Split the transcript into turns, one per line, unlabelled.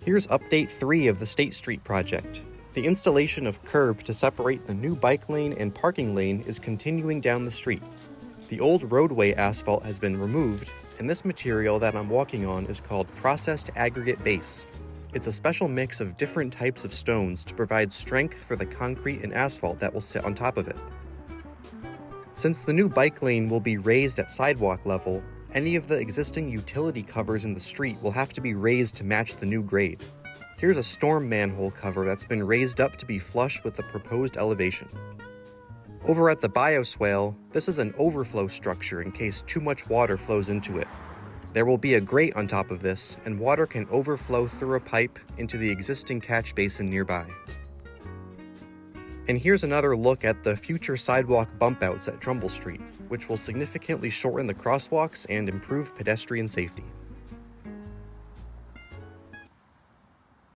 Here's update 3 of the State Street project. The installation of curb to separate the new bike lane and parking lane is continuing down the street. The old roadway asphalt has been removed, and this material that I'm walking on is called processed aggregate base. It's a special mix of different types of stones to provide strength for the concrete and asphalt that will sit on top of it. Since the new bike lane will be raised at sidewalk level, any of the existing utility covers in the street will have to be raised to match the new grade. Here's a storm manhole cover that's been raised up to be flush with the proposed elevation. Over at the BioSwale, this is an overflow structure in case too much water flows into it. There will be a grate on top of this, and water can overflow through a pipe into the existing catch basin nearby. And here's another look at the future sidewalk bumpouts at Trumbull Street, which will significantly shorten the crosswalks and improve pedestrian safety.